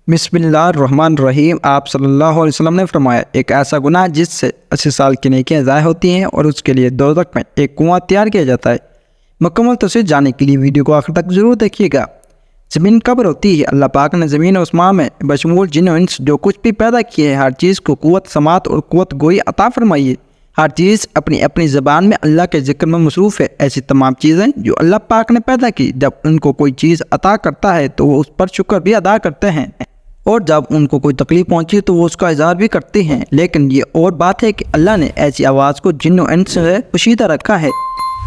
بسم اللہ الرحمن الرحیم۔ آپ صلی اللہ علیہ وسلم نے فرمایا، ایک ایسا گناہ جس سے 80 سال کی نیکیاں ضائع ہوتی ہیں اور اس کے لیے دوزخ میں ایک کنواں تیار کیا جاتا ہے۔ مکمل تفصیل جاننے کے لیے ویڈیو کو آخر تک ضرور دیکھیے گا۔ زمین کب ہوتی ہے؟ اللہ پاک نے زمین و آسمان میں بشمول جن و انس جو کچھ بھی پیدا کیے ہے، ہر چیز کو قوت سماعت اور قوت گوئی عطا فرمائی ہے۔ ہر چیز اپنی اپنی زبان میں اللہ کے ذکر میں مصروف ہے۔ ایسی تمام چیزیں جو اللہ پاک نے پیدا کی، جب ان کو کوئی چیز عطا کرتا ہے تو وہ اس پر شکر بھی ادا کرتے ہیں، اور جب ان کو کوئی تکلیف پہنچی تو وہ اس کا اظہار بھی کرتے ہیں۔ لیکن یہ اور بات ہے کہ اللہ نے ایسی آواز کو جن و انس سے پوشیدہ رکھا ہے۔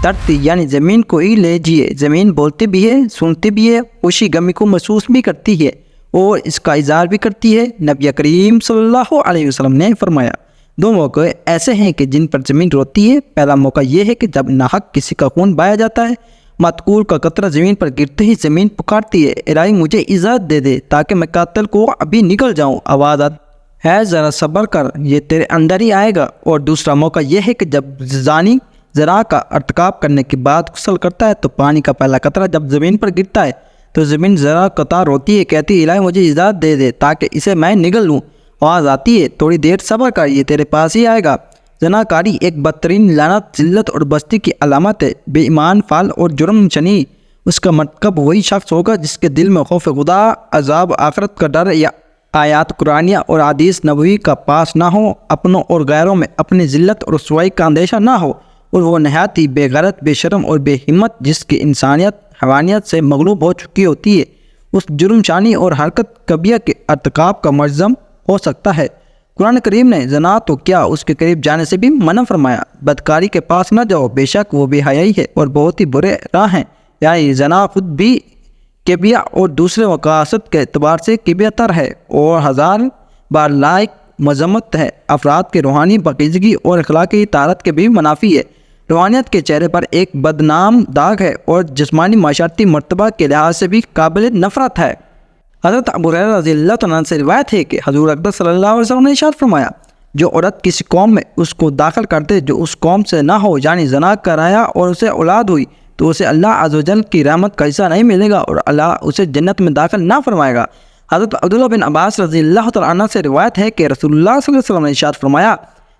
دھرتی یعنی زمین کو ہی لیجیے، زمین بولتی بھی ہے، سنتی بھی ہے، خوشی غمی کو محسوس بھی کرتی ہے اور اس کا اظہار بھی کرتی ہے۔ نبی کریم صلی اللہ علیہ وسلم نے فرمایا، دو موقع ایسے ہیں کہ جن پر زمین روتی ہے۔ پہلا موقع یہ ہے کہ جب ناحق کسی کا خون بہایا جاتا ہے، مذکور کا قطرہ زمین پر گرتے ہی زمین پکارتی ہے، الہی مجھے اجازت دے دے تاکہ میں قاتل کو ابھی نکل جاؤں۔ آواز آتی ہے، ذرا صبر کر، یہ تیرے اندر ہی آئے گا۔ اور دوسرا موقع یہ ہے کہ جب زانی زنا کا ارتکاب کرنے کے بعد غسل کرتا ہے تو پانی کا پہلا قطرہ جب زمین پر گرتا ہے تو زمین ذرا قطع روتی ہے، کہتی ہے الہی مجھے اجازت دے دے تاکہ اسے میں نگل لوں۔ آواز آتی ہے، تھوڑی دیر صبر کر، یہ تیرے پاس ہی آئے گا۔ زناکاری ایک بدترین لعنت، ذلت اور بستی کی علامت ہے۔ بے ایمان فعل اور جرم شنی اس کا مرتکب وہی شخص ہوگا جس کے دل میں خوف خدا، عذاب آخرت کا ڈر یا آیات قرآنیہ اور حدیث نبوی کا پاس نہ ہو، اپنوں اور غیروں میں اپنی ذلت اور رسوائی کا اندیشہ نہ ہو، اور وہ نہایت ہی بے غیرت، بے شرم اور بے ہمت جس کی انسانیت حیوانیت سے مغلوب ہو چکی ہوتی ہے، اس جرم شانی اور حرکت کبیرہ کے ارتکاب کا ملزم ہو سکتا ہے۔ قرآن کریم نے زنا تو کیا اس کے قریب جانے سے بھی منع فرمایا۔ بدکاری کے پاس نہ جاؤ، بے شک وہ بے حیائی ہے اور بہت ہی برے راہ ہیں۔ یعنی زنا خود بھی کبیرہ اور دوسرے مقاصد کے اعتبار سے کبیرہ تر ہے اور ہزار بار لائق مذمت ہے۔ افراد کے روحانی پاکیزگی اور اخلاقی طہارت کے بھی منافی ہے۔ روحانیت کے چہرے پر ایک بدنام داغ ہے اور جسمانی معاشرتی مرتبہ کے لحاظ سے بھی قابل نفرت ہے۔ حضرت ابو ہریرہ رضی اللہ عنہ سے روایت ہے کہ حضور اقدس صلی اللہ علیہ وسلم نے ارشاد فرمایا، جو عورت کسی قوم میں اس کو داخل کر دے جو اس قوم سے نہ ہو، یعنی زنا کرایا اور اسے اولاد ہوئی، تو اسے اللہ عز و جل کی رحمت کا حصہ نہیں ملے گا اور اللہ اسے جنت میں داخل نہ فرمائے گا۔ حضرت عبداللہ بن عباس رضی اللہ تعالیٰ عنہ سے روایت ہے کہ رسول اللہ صلی اللہ علیہ وسلم نے ارشاد فرمایا،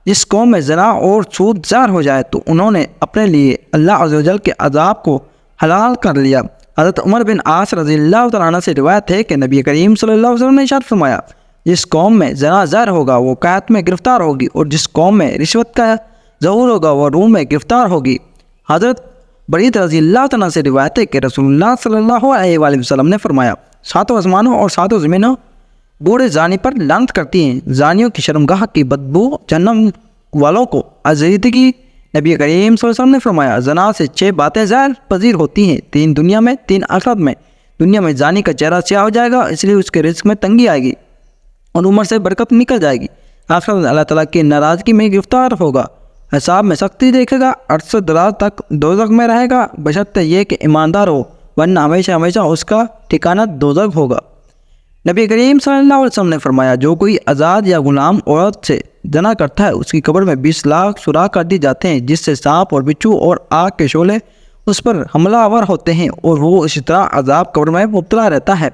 جس قوم میں زنا اور سود ظاہر ہو جائے تو انہوں نے اپنے لیے اللہ عز و جل کے عذاب کو حلال کر لیا۔ حضرت عمر بن عاص رضی اللہ تعالیٰ عنہ سے روایت ہے کہ نبی کریم صلی اللہ علیہ وسلم نے ارشاد فرمایا، جس قوم میں زنا ظاہر ہوگا وہ قحط میں گرفتار ہوگی، اور جس قوم میں رشوت کا ظہور ہوگا وہ روم میں گرفتار ہوگی۔ حضرت برید رضی اللہ تعالیٰ سے روایت ہے کہ رسول اللہ صلی اللہ علیہ وآلہ وسلم نے فرمایا، ساتوں آسمانوں اور ساتوں زمینوں بوڑھے زانی پر لعنت کرتی ہیں۔ زانیوں کی شرمگاہ کی بدبو جہنم والوں کو عزیزگی۔ نبی کریم صلی اللہ علیہ وسلم نے فرمایا، زنا سے 6 باتیں ظاہر پذیر ہوتی ہیں، 3 دنیا میں، 3 آخرت میں۔ دنیا میں زانی کا چہرہ سیاہ ہو جائے گا، اس لیے اس کے رزق میں تنگی آئے گی اور عمر سے برکت نکل جائے گی۔ آخرت میں اللہ تعالیٰ کی ناراضگی میں گرفتار ہوگا، حساب میں سختی دیکھے گا، عرصہ دراز تک دوزخ میں رہے گا، بشرطے یہ کہ ایماندار ہو، ورنہ ہمیشہ ہمیشہ اس کا ٹھکانہ دوزخ ہوگا۔ نبی کریم صلی اللہ علیہ وسلم نے فرمایا، جو کوئی آزاد یا غلام عورت سے زنا کرتا ہے اس کی قبر میں 20 لاکھ سوراخ کر دی جاتے ہیں، جس سے سانپ اور بچھو اور آگ کے شعلے اس پر حملہ آور ہوتے ہیں اور وہ اسی طرح عذاب قبر میں مبتلا رہتا ہے۔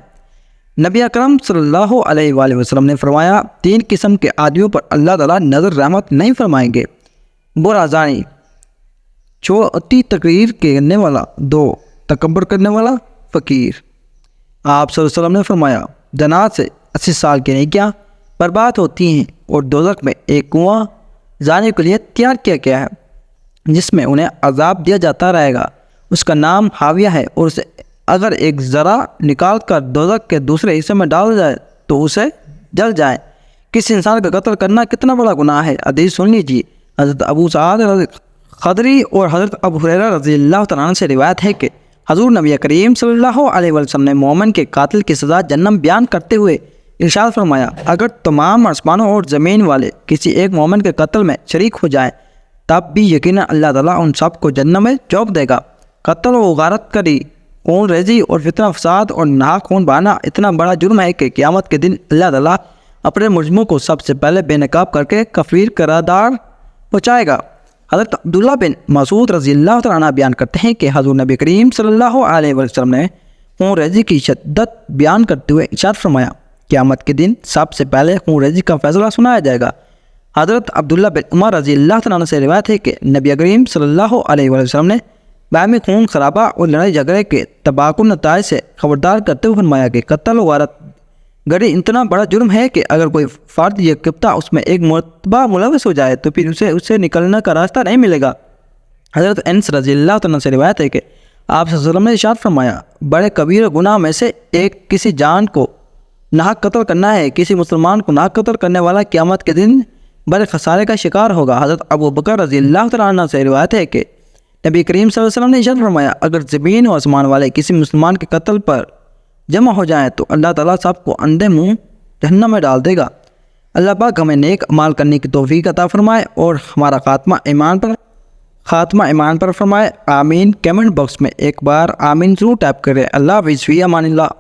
نبی اکرم صلی اللہ علیہ وآلہ وسلم نے فرمایا، 3 قسم کے آدمیوں پر اللہ تعالیٰ نظر رحمت نہیں فرمائیں گے: برا زانی، چھوٹی تقریر کرنے والا، 2 تکبر کرنے والا فقیر۔ آپ صلی اللہ علیہ وسلم نے فرمایا، زنا سے 80 سال کی نیکیاں برباد ہوتی ہیں اور دوزخ میں ایک کنواں زانی کے لیے تیار کیا گیا ہے جس میں انہیں عذاب دیا جاتا رہے گا، اس کا نام حاویہ ہے، اور اسے اگر ایک ذرہ نکال کر دوزخ کے دوسرے حصے میں ڈال جائے تو اسے جل جائے۔ کسی انسان کا قتل کرنا کتنا بڑا گناہ ہے، حدیث سن لیجیے۔ حضرت ابو سعید خدری اور حضرت ابو ہریرہ رضی اللہ تعالیٰ عنہ سے روایت ہے کہ حضور نبی کریم صلی اللہ علیہ وسلم نے مومن کے قاتل کی سزا جہنم بیان کرتے ہوئے ارشاد فرمایا، اگر تمام آسمانوں اور زمین والے کسی ایک مومن کے قتل میں شریک ہو جائیں تب بھی یقیناً اللہ تعالیٰ ان سب کو جہنم میں جھونک دے گا۔ قتل و غارت کری، خون ریزی اور فتنہ فساد اور ناحق خون بہانا اتنا بڑا جرم ہے کہ قیامت کے دن اللہ تعالیٰ اپنے مجرموں کو سب سے پہلے بے نقاب کر کے کفیر قرار پہنچائے گا۔ حضرت عبداللہ بن مسعود رضی اللہ تعالیٰ عنہ بیان کرتے ہیں کہ حضور نبی کریم صلی اللہ علیہ وسلم نے خون ریزی کی شدت بیان کرتے ہوئے ارشاد فرمایا، قیامت کے دن سب سے پہلے خون ریزی کا فیصلہ سنایا جائے گا۔ حضرت عبداللہ بن عمر رضی اللہ تعالیٰ عنہ سے روایت ہے کہ نبی کریم صلی اللہ علیہ وسلم نے باہمی خون خرابہ اور لڑائی جھگڑے کے تباکن نتائج سے خبردار کرتے ہوئے فرمایا کہ قتل و غارت گری اتنا بڑا جرم ہے کہ اگر کوئی فرد یا کفتہ اس میں ایک مرتبہ ملوث ہو جائے تو پھر اسے نکلنے کا راستہ نہیں ملے گا۔ حضرت انس رضی اللہ تعالیٰ سے روایت ہے کہ آپ صلی اللہ علیہ وسلم نے ارشاد فرمایا، بڑے کبیر گناہ میں سے ایک کسی جان کو ناحق قتل کرنا ہے۔ کسی مسلمان کو ناحق قتل کرنے والا قیامت کے دن بڑے خسارے کا شکار ہوگا۔ حضرت ابو بکر رضی اللہ تعالیٰ عنہ سے روایت ہے کہ نبی کریم صلی اللہ علیہ وسلم نے ارشاد فرمایا، اگر زمین و آسمان والے کسی مسلمان کے قتل پر جمع ہو جائیں تو اللہ تعالیٰ سب کو اندھے منہ جہنم میں ڈال دے گا۔ اللہ پاک ہمیں نیک اعمال کرنے کی توفیق عطا فرمائے اور ہمارا خاتمہ ایمان پر فرمائے، آمین۔ کمنٹ باکس میں ایک بار آمین ضرور ٹائپ کریں۔ اللہ حافظ، فی امان اللہ۔